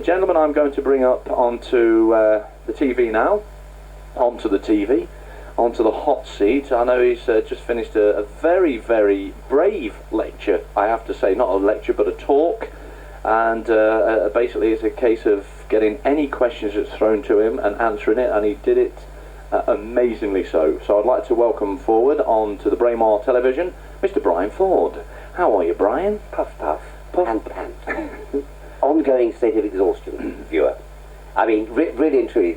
gentleman I'm going to bring up onto the TV now, onto the hot seat. I know he's just finished a very, very brave lecture, I have to say. Not a lecture, but a talk. And basically it's a case of getting any questions that's thrown to him and answering it, and he did it amazingly so. So I'd like to welcome forward onto the Braemar television, Mr. Brian Ford. How are you, Brian? Puff, puff, pant, pant. Ongoing state of exhaustion, viewer. I mean, really and truly,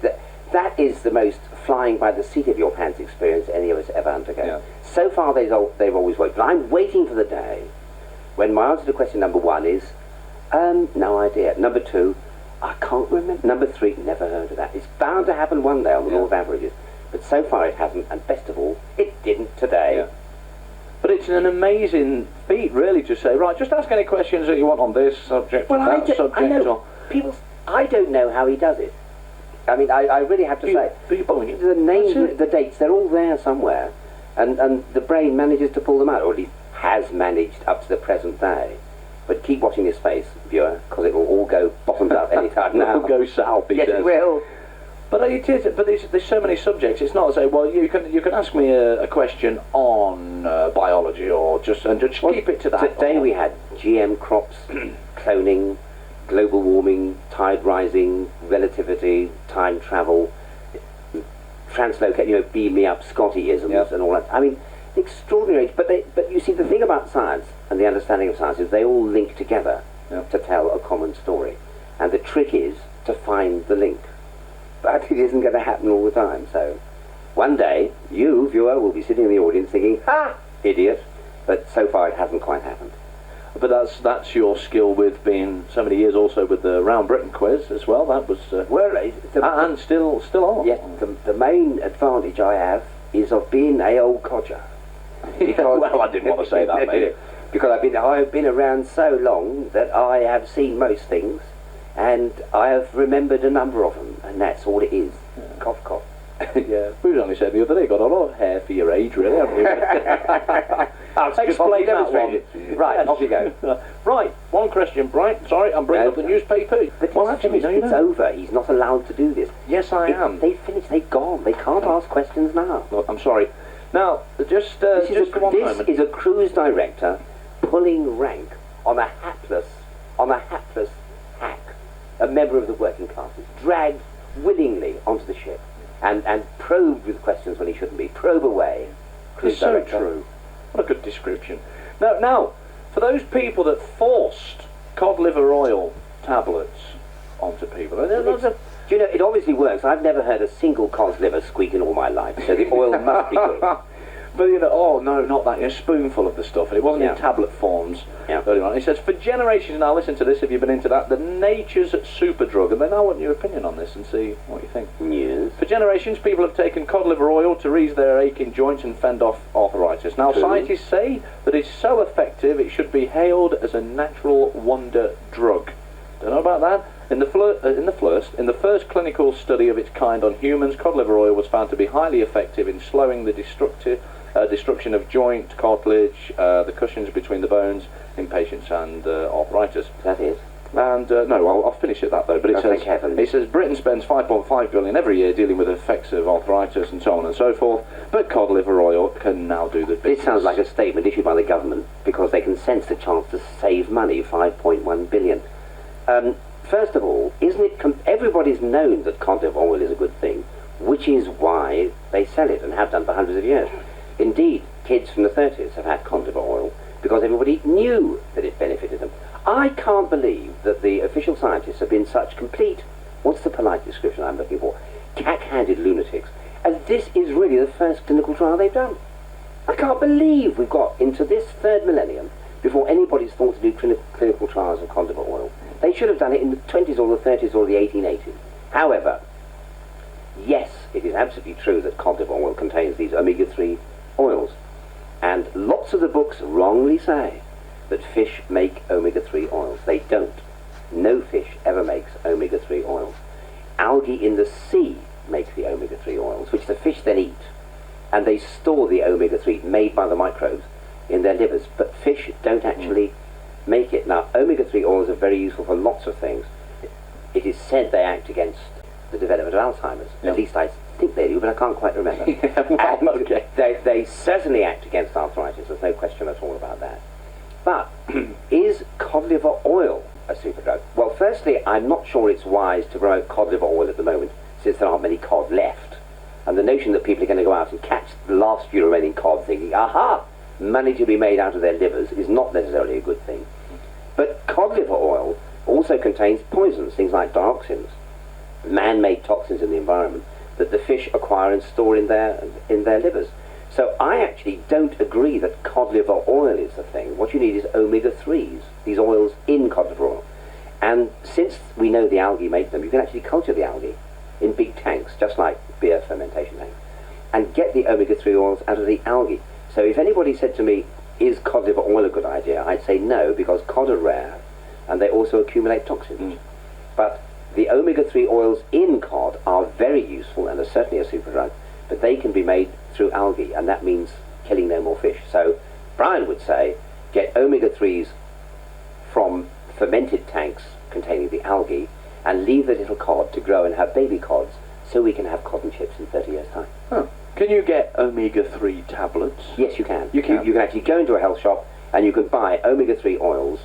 that is the most flying by the seat of your pants experience any of us ever undergo. Yeah. So far, they've always worked. But I'm waiting for the day when my answer to question number 1 is, no idea. Number 2, I can't remember. Number 3, never heard of that. It's bound to happen one day on the law of averages. But so far it hasn't, and best of all, it didn't today. Yeah. But it's an amazing feat, really, to say, right, just ask any questions that you want on this subject, well, that subject. I know. I don't know how he does it. I mean, I really have to say, the names, the dates, they're all there somewhere, and the brain manages to pull them out, or at least has managed up to the present day. But keep watching this space, viewer, because it will all go bottoms up any time now. It will go south, he yes, says. It will. But it is. But there's so many subjects. It's not to say, well, you can ask me a question on biology, or just keep it to that. Today we had GM crops, cloning, global warming, tide rising, relativity, time travel, translocate, beam me up, Scotty-isms, and all that. I mean, extraordinary. But you see, the thing about science and the understanding of science is they all link together to tell a common story, and the trick is to find the link. But it isn't going to happen all the time. So one day, you, viewer, will be sitting in the audience thinking, "Ha, idiot!" But so far, it hasn't quite happened. But that's your skill with being so many years also with the Round Britain quiz as well. That was and still on. Yes, the main advantage I have is of being a old codger. Because, well, I didn't want to say that, mate. Because I've been around so long that I have seen most things, and I have remembered a number of them, and that's all it is. Yeah. Cough, cough. Yeah, we only said the other day, got a lot of hair for your age, really, haven't you? I'll explain that one. Right, off you go. Right, one question, Brian. Sorry, I'm bringing up the newspaper. But well, actually, it's over. He's not allowed to do this. Yes, I am. They've finished. They've gone. They can't ask questions now. Look, I'm sorry. Now, just for one moment. This is a cruise director pulling rank on a hapless hack, a member of the working classes, dragged willingly onto the ship and probed with questions when he shouldn't be. Probe away. It's so true. What a good description. Now, for those people that forced cod liver oil tablets onto people, do you know, it obviously works. I've never heard a single cod's liver squeak in all my life, so the oil must be good. But oh no, not that, a spoonful of the stuff, and it wasn't in tablet forms earlier on. He says, for generations, now listen to this if you've been into that, the nature's superdrug, and then I want your opinion on this and see what you think. Yes. For generations, people have taken cod liver oil to ease their aching joints and fend off arthritis. Now, scientists say that it's so effective it should be hailed as a natural wonder drug. Don't know about that? In the first clinical study of its kind on humans, cod liver oil was found to be highly effective in slowing the destruction of joint, cartilage, the cushions between the bones in patients and arthritis. That is. And no, I'll finish at that though. But it says Britain spends 5.5 billion every year dealing with the effects of arthritis and so on and so forth. But cod liver oil can now do the business. This sounds like a statement issued by the government because they can sense the chance to save money, 5.1 billion. First of all, isn't it? Everybody's known that cod liver oil is a good thing, which is why they sell it and have done for hundreds of years. Indeed, kids from the 30s have had cod liver oil because everybody knew that it benefited them. I can't believe that the official scientists have been such complete, what's the polite description I'm looking for, cack-handed lunatics, and this is really the first clinical trial they've done. I can't believe we've got into this third millennium before anybody's thought to do clinical trials of cod liver oil. They should have done it in the 20s or the 30s or the 1880s. However, yes, it is absolutely true that cod liver oil contains these omega-3 oils. And lots of the books wrongly say that fish make omega-3 oils. They don't. No fish ever makes omega-3 oils. Algae in the sea make the omega-3 oils, which the fish then eat. And they store the omega-3 made by the microbes in their livers. But fish don't actually make it. Now, omega-3 oils are very useful for lots of things. It is said they act against the development of Alzheimer's. Yeah. At least I think they do, but I can't quite remember. Well, okay. They certainly act against arthritis. There's no question at all about that. But is cod liver oil a superdrug? Well, firstly, I'm not sure it's wise to promote cod liver oil at the moment, since there aren't many cod left. And the notion that people are going to go out and catch the last few remaining cod thinking, aha, money to be made out of their livers, is not necessarily a good thing. But cod liver oil also contains poisons, things like dioxins, man-made toxins in the environment that the fish acquire and store in their livers. So I actually don't agree that cod liver oil is the thing. What you need is omega-3s, these oils in cod liver oil. And since we know the algae make them, you can actually culture the algae in big tanks, just like beer fermentation tanks, and get the omega-3 oils out of the algae. So if anybody said to me, is cod liver oil a good idea? I'd say no, because cod are rare, and they also accumulate toxins. But the omega-3 oils in cod are very useful and are certainly a superdrug, but they can be made through algae, and that means killing no more fish. So Brian would say, get omega-3s from fermented tanks containing the algae, and leave the little cod to grow and have baby cods, so we can have cod and chips in 30 years' time. Huh. Can you get omega-3 tablets? Yes, you can. You can? You can actually go into a health shop, and you can buy omega-3 oils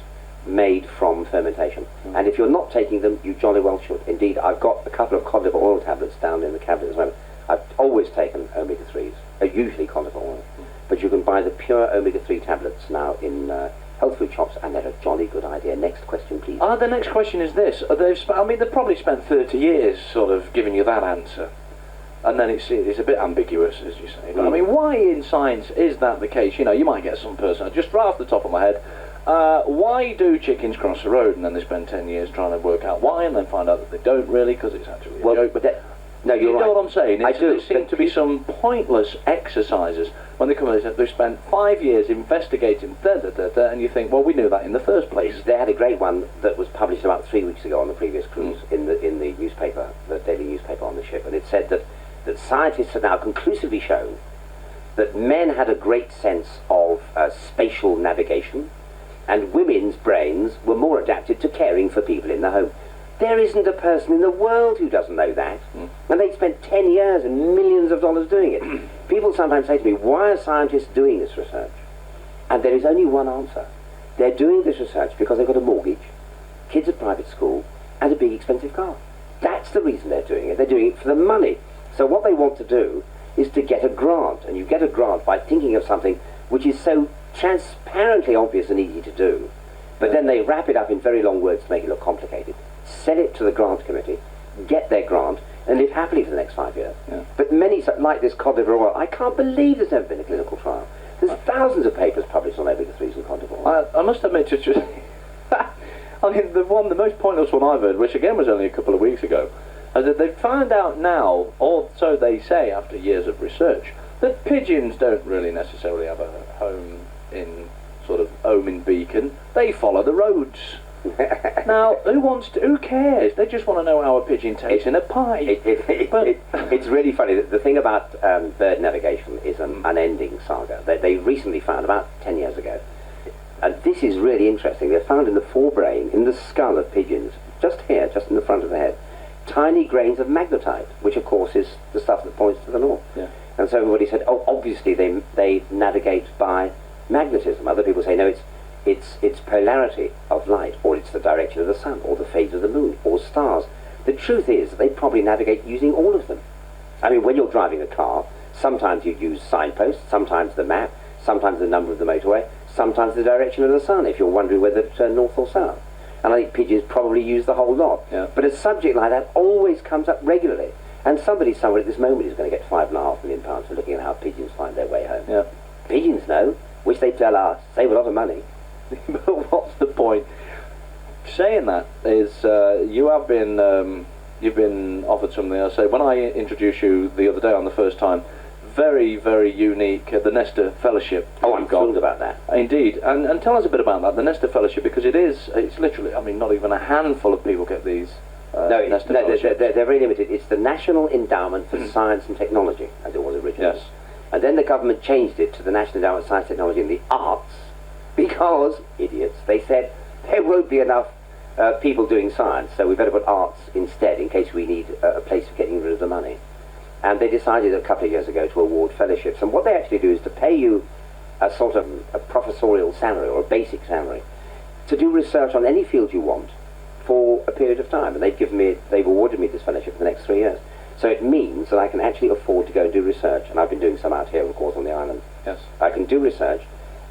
made from fermentation. And if you're not taking them, you jolly well should. Indeed, I've got a couple of cod liver oil tablets down in the cabinet as well. I've always taken omega-3s, usually cod liver oil. But you can buy the pure omega-3 tablets now in health food shops, and they're a jolly good idea. Next question, please. The next question is this. They've probably spent 30 years sort of giving you that answer. And then it's a bit ambiguous, as you say. But I mean, why in science is that the case? You know, you might get some person, just right off the top of my head, why do chickens cross the road? And then they spend 10 years trying to work out why, and then find out that they don't really, because it's actually a joke. But no, you're you right. know what I'm saying? I do. There seem to be some pointless exercises when they come in. They spent 5 years investigating and you think, well, we knew that in the first place. They had a great one that was published about 3 weeks ago on the previous cruise in the newspaper, the daily newspaper on the ship, and it said that scientists have now conclusively shown that men had a great sense of spatial navigation, and women's brains were more adapted to caring for people in the home. There isn't a person in the world who doesn't know that. And they spent 10 years and millions of dollars doing it. People sometimes say to me, why are scientists doing this research? And there is only one answer. They're doing this research because they've got a mortgage, kids at private school, and a big expensive car. That's the reason they're doing it. They're doing it for the money. So what they want to do is to get a grant. And you get a grant by thinking of something which is so transparently obvious and easy to do. But then they wrap it up in very long words to make it look complicated. Sell it to the grant committee, get their grant, and live happily for the next 5 years. But many, like this cod liver oil, I can't believe there's never been a clinical trial. There's thousands of papers published on omega-3s and cod liver oil. I must admit, I mean, the most pointless one I've heard, which again was only a couple of weeks ago, is that they've found out now, or so they say after years of research, that pigeons don't really necessarily have a home in sort of Omen Beacon. They follow the roads. Now, who cares? They just want to know how a pigeon tastes in a pie. It's really funny. The thing about bird navigation is an unending saga. They recently found, about 10 years ago, and this is really interesting, they found in the forebrain, in the skull of pigeons, just here, just in the front of the head, tiny grains of magnetite, which of course is the stuff that points to the north. Yeah. And so everybody said, oh, obviously they navigate by magnetism. Other people say, no, it's polarity of light, or it's the direction of the sun, or the phase of the moon, or stars. The truth is, they probably navigate using all of them. I mean, when you're driving a car, sometimes you use signposts, sometimes the map, sometimes the number of the motorway, sometimes the direction of the sun, if you're wondering whether to turn north or south. And I think pigeons probably use the whole lot. Yeah. But a subject like that always comes up regularly. And somebody somewhere at this moment is going to get £5.5 million for looking at how pigeons find their way home. Yeah. Pigeons know, which they tell us, save a lot of money. But what's the point? Saying that is, you've been offered something. I say, when I introduced you the other day on the first time, very, very unique, the Nestor Fellowship. Oh, I'm thrilled about that. Indeed. And tell us a bit about that, the Nestor Fellowship, because it's literally, I mean, not even a handful of people get these. No, they're very limited. It's the National Endowment for Science and Technology, as it was originally. Yes. And then the government changed it to the National Endowment for Science, Technology and the Arts, because, idiots, they said there won't be enough people doing science, so we better put arts instead in case we need a place for getting rid of the money. And they decided a couple of years ago to award fellowships. And what they actually do is to pay you a sort of a professorial salary or a basic salary to do research on any field you want for a period of time. And they've awarded me this fellowship for the next 3 years. So it means that I can actually afford to go and do research. And I've been doing some out here, of course, on the island. Yes. I can do research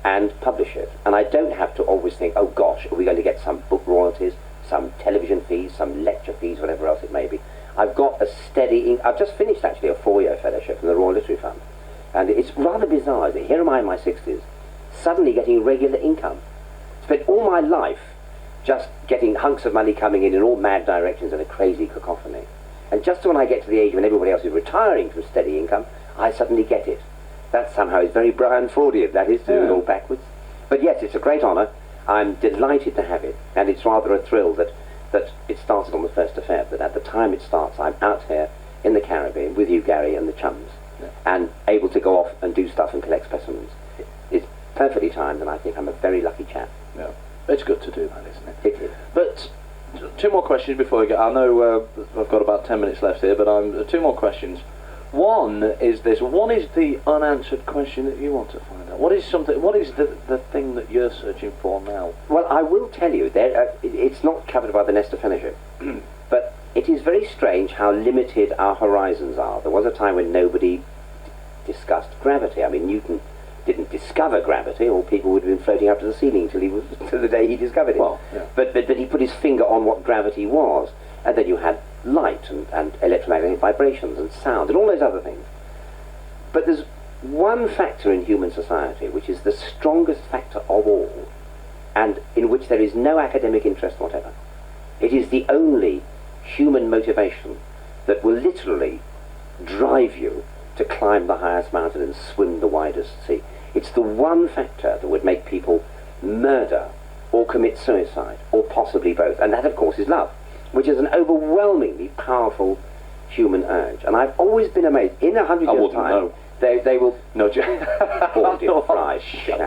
and publish it. And I don't have to always think, oh gosh, are we going to get some book royalties, some television fees, some lecture fees, whatever else it may be. I've got a steady... I've just finished, actually, a 4-year fellowship from the Royal Literary Fund. And it's rather bizarre that here am I in my 60s, suddenly getting regular income. Spent all my life just getting hunks of money coming in all mad directions in a crazy cacophony. And just when I get to the age when everybody else is retiring from steady income, I suddenly get it. That somehow is very Brian Fordian, that is, to do it all backwards. But yes, it's a great honour. I'm delighted to have it. And it's rather a thrill that it started on the 1st of Feb, that at the time it starts, I'm out here in the Caribbean with you, Gary, and the chums, and able to go off and do stuff and collect specimens. It's perfectly timed, and I think I'm a very lucky chap. Yeah, it's good to do that, isn't it? It is. But 2 more questions before we get... I know I've got about 10 minutes left here, but 2 more questions. One is this. What is the unanswered question that you want to find out? What is the thing that you're searching for now? Well, I will tell you, it's not covered by the Nestor Fellowship, but it is very strange how limited our horizons are. There was a time when nobody discussed gravity. I mean, Newton didn't discover gravity, or people would have been floating up to the ceiling till the day he discovered it. Well, yeah. But he put his finger on what gravity was, and then you had light and electromagnetic vibrations and sound and all those other things. But there's one factor in human society which is the strongest factor of all, and in which there is no academic interest whatever. It is the only human motivation that will literally drive you to climb the highest mountain and swim the widest sea. It's the one factor that would make people murder or commit suicide, or possibly both, and that of course is love, which is an overwhelmingly powerful human urge. And I've always been amazed. In 100 years' time, they will... No, I'm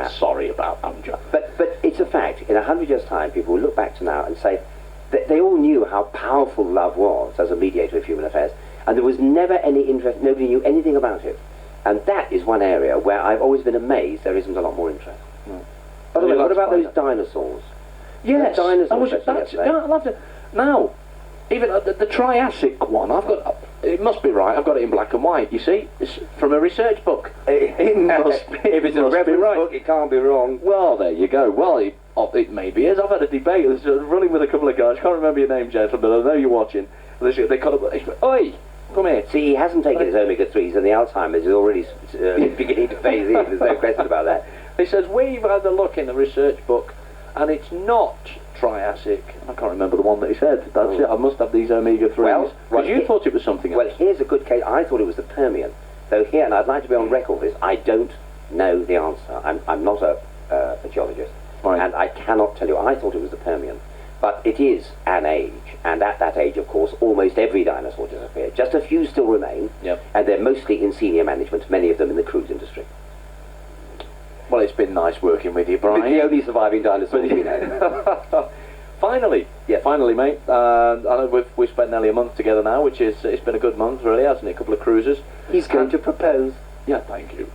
sorry about Amjad. But it's a fact. In 100 years' time, people will look back to now and say that they all knew how powerful love was as a mediator of human affairs, and there was never any interest, nobody knew anything about it. And that is one area where I've always been amazed there isn't a lot more interest. No. By the way, what about those dinosaurs? Yes, I love it. Now, even the Triassic one, I've got... It must be right. I've got it in black and white. You see, it's from a research book. It must be. If it's a reference book, it can't be wrong. Well, there you go. Well, it maybe is. I've had a debate. I was running with a couple of guys. I can't remember your name, gentlemen. I know you're watching. They call it. Oi, come here. See, he hasn't taken his omega-3s, and the Alzheimer's is already beginning to phase in. There's no question about that. He says we've had a look in the research book, and it's not Triassic. I can't remember the one that he said. That's it. I must have these omega-3s. Well, you thought it was something else. Well, here's a good case. I thought it was the Permian. Though here, and I'd like to be on record with this, I don't know the answer. I'm not a geologist, right. And I cannot tell you. I thought it was the Permian. But it is an age, and at that age, of course, almost every dinosaur disappeared. Just a few still remain, and they're mostly in senior management, many of them in the cruise industry. Well, it's been nice working with you, Brian. The only surviving dinosaur we know. Finally, mate. I know we've spent nearly a month together now, which is it's been a good month, really, hasn't it? A couple of cruises. He's going to propose. Yeah, thank you.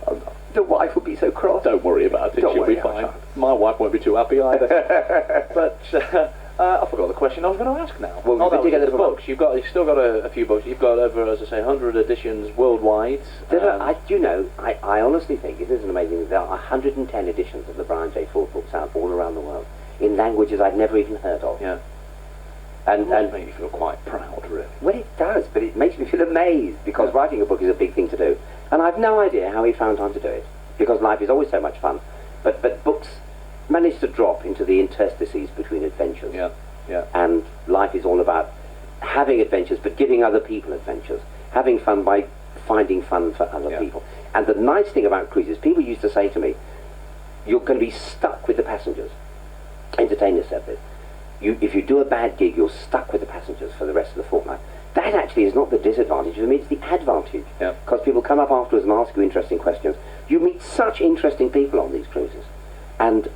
The wife will be so cross. Don't worry about it. She'll be fine. My wife won't be too happy either. But I forgot the question I was going to ask now. Well, that was the books. You've still got a few books. You've got over, as I say, 100 editions worldwide. I honestly think it is an amazing thing. There are 110 editions of the Brian J. Ford books out all around the world in languages I've never even heard of. Yeah. And makes me feel quite proud, really. Well, it does, but it makes me feel amazed because writing a book is a big thing to do, and I've no idea how he found time to do it because life is always so much fun. But books manage to drop into the interstices between adventures. Yeah. And life is all about having adventures, but giving other people adventures, having fun by finding fun for other people. And the nice thing about cruises, people used to say to me, "You're going to be stuck with the passengers." Entertainers said this. If you do a bad gig, you're stuck with the passengers for the rest of the fortnight. That actually is not the disadvantage of me, it's the advantage. Because people come up afterwards and ask you interesting questions. You meet such interesting people on these cruises. And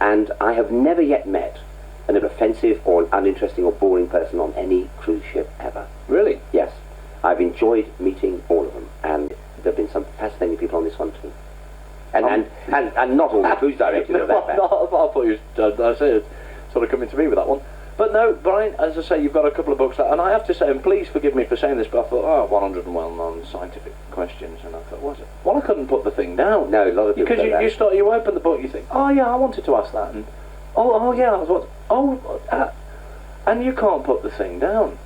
I have never yet met an offensive or uninteresting or boring person on any cruise ship ever. Really? Yes. I've enjoyed meeting all of them, and there have been some fascinating people on this one too. And not all the cruise directors are that bad. I thought you was sort of coming to me with that one. But no, Brian, as I say, you've got a couple of books out, and I have to say, and please forgive me for saying this, but I thought, 101 scientific questions, and I thought, was it? Well, I couldn't put the thing down. No, a lot of people because you open the book, you think, oh yeah, I wanted to ask that, and oh yeah, I was and you can't put the thing down.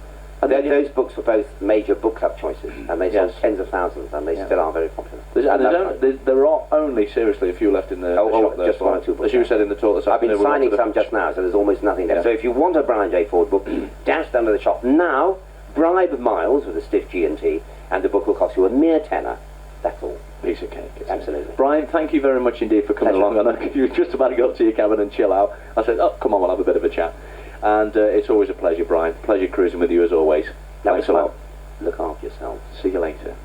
And those books were both major book club choices, and they sold tens of thousands, and they still are very popular. There are only seriously a few left in the shop there. Just one or two books. As you said in the talk this afternoon. I've been signing some just now, so there's almost nothing left. So if you want a Brian J. Ford book, dash down to the shop now, bribe Miles with a stiff G&T, and the book will cost you a mere tenner. That's all. Piece of cake. Absolutely. Brian, thank you very much indeed for coming along. I know you were just about to go up to your cabin and chill out. I said, oh, come on, we'll have a bit of a chat. And it's always a pleasure, Brian. Pleasure cruising with you as always. Thanks a lot. Look after yourself. See you later.